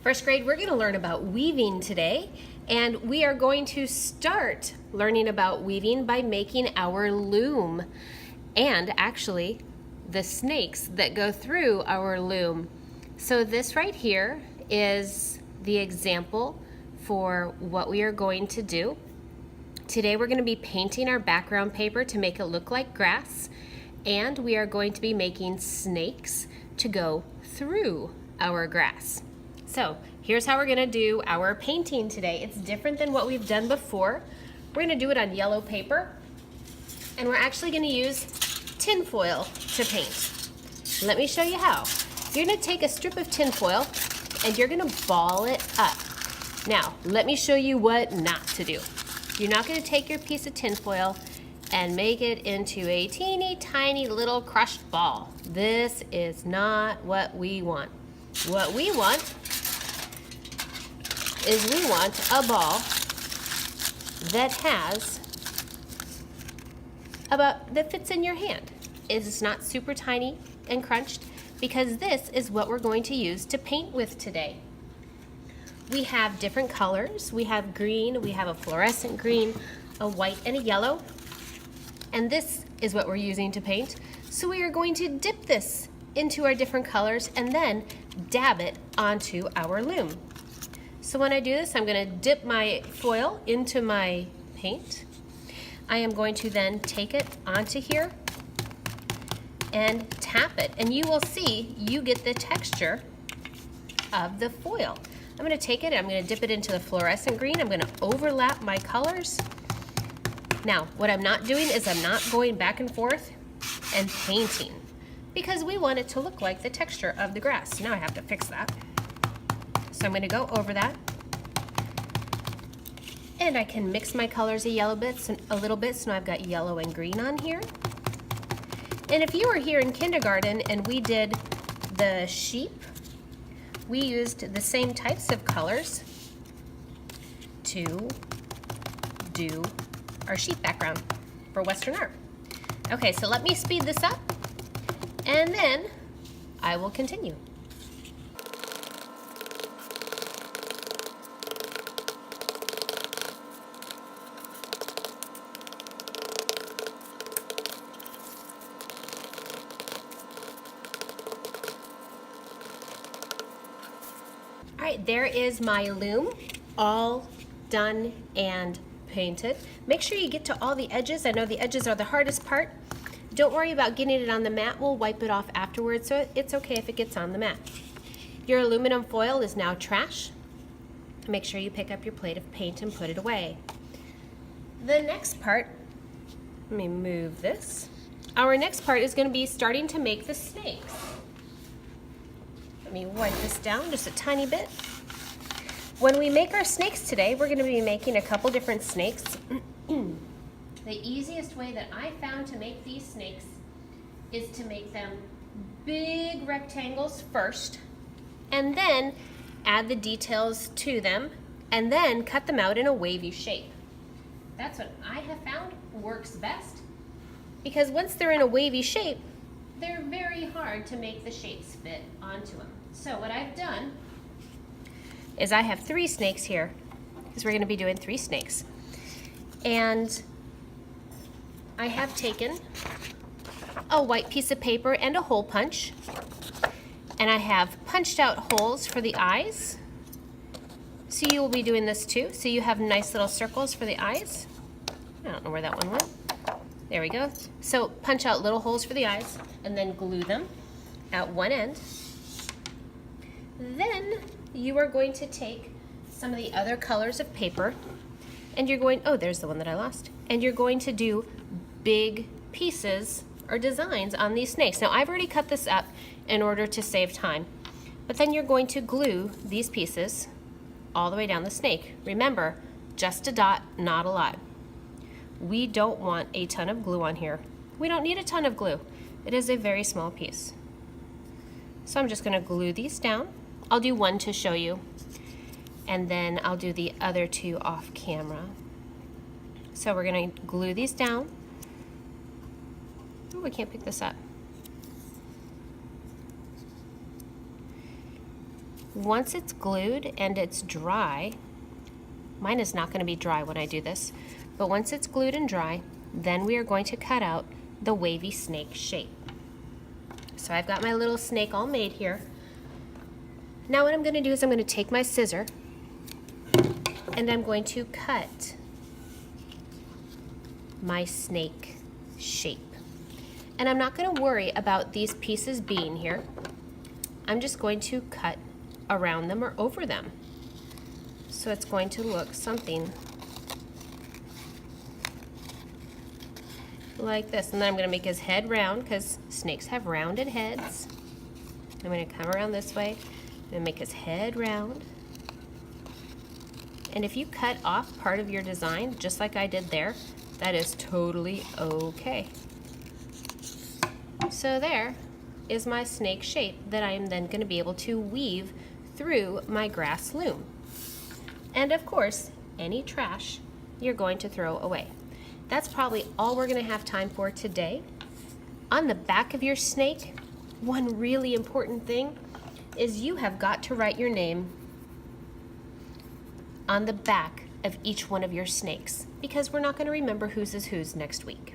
First grade, we're going to learn about weaving today, and we are going to start learning about weaving by making our loom, and actually the snakes that go through our loom. So this right here is the example for what we are going to do. Today we're going to be painting our background paper to make it look like grass, and we are going to be making snakes to go through our grass. So here's how we're going to do our painting today. It's different than what we've done before. We're going to do it on yellow paper, and we're actually going to use tin foil to paint. Let me show you how. You're going to take a strip of tin foil and you're going to ball it up. Now, let me show you what not to do. You're not going to take your piece of tin foil and make it into a teeny tiny little crushed ball. This is not what we want. What we want is we want a ball that fits in your hand. It's not super tiny and crunched, because this is what we're going to use to paint with today. We have different colors. We have green, we have a fluorescent green, a white, and a yellow. And this is what we're using to paint. So we are going to dip this into our different colors and then dab it onto our loom. So when I do this, I'm going to dip my foil into my paint. I am going to then take it onto here and tap it, and you will see you get the texture of the foil. I'm going to take it, I'm going to dip it into the fluorescent green, I'm going to overlap my colors. Now, what I'm not doing is I'm not going back and forth and painting, because we want it to look like the texture of the grass. Now I have to fix that. So I'm going to go over that, and I can mix my colors a little bit, so now I've got yellow and green on here. And if you were here in kindergarten and we did the sheep, we used the same types of colors to do our sheep background for Western art. Okay, so let me speed this up, and then I will continue. All right, there is my loom, all done and painted. Make sure you get to all the edges. I know the edges are the hardest part. Don't worry about getting it on the mat. We'll wipe it off afterwards, so it's okay if it gets on the mat. Your aluminum foil is now trash. Make sure you pick up your plate of paint and put it away. The next part, let me move this. Our next part is going to be starting to make the snakes. Let me wipe this down just a tiny bit. When we make our snakes today, we're going to be making a couple different snakes. The easiest way that I found to make these snakes is to make them big rectangles first, and then add the details to them, and then cut them out in a wavy shape. That's what I have found works best, because once they're in a wavy shape, they're very hard to make the shapes fit onto them. So what I've done is I have 3 snakes here, because we're going to be doing 3 snakes. And I have taken a white piece of paper and a hole punch, and I have punched out holes for the eyes. So you will be doing this too. So you have nice little circles for the eyes. I don't know where that one went. There we go. So punch out little holes for the eyes and then glue them at one end. Then you are going to take some of the other colors of paper, and you're going, oh, there's the one that I lost. And you're going to do big pieces or designs on these snakes. Now, I've already cut this up in order to save time, but then you're going to glue these pieces all the way down the snake. Remember, just a dot, not a lot. We don't want a ton of glue on here. We don't need a ton of glue. It is a very small piece. So I'm just going to glue these down. I'll do one to show you, and then I'll do the other 2 off camera. So we're going to glue these down. Oh, we can't pick this up. Once it's glued and it's dry, mine is not going to be dry when I do this, but once it's glued and dry, then we are going to cut out the wavy snake shape. So I've got my little snake all made here. Now what I'm going to do is I'm going to take my scissor and I'm going to cut my snake shape. And I'm not going to worry about these pieces being here. I'm just going to cut around them or over them. So it's going to look something like this. And then I'm going to make his head round because snakes have rounded heads. I'm going to come around this way and make his head round. And if you cut off part of your design, just like I did there, that is totally okay. So there is my snake shape that I am then going to be able to weave through my grass loom. And of course, any trash you're going to throw away. That's probably all we're going to have time for today. On the back of your snake, one really important thing is you have got to write your name on the back of each one of your snakes, because we're not going to remember whose is whose next week.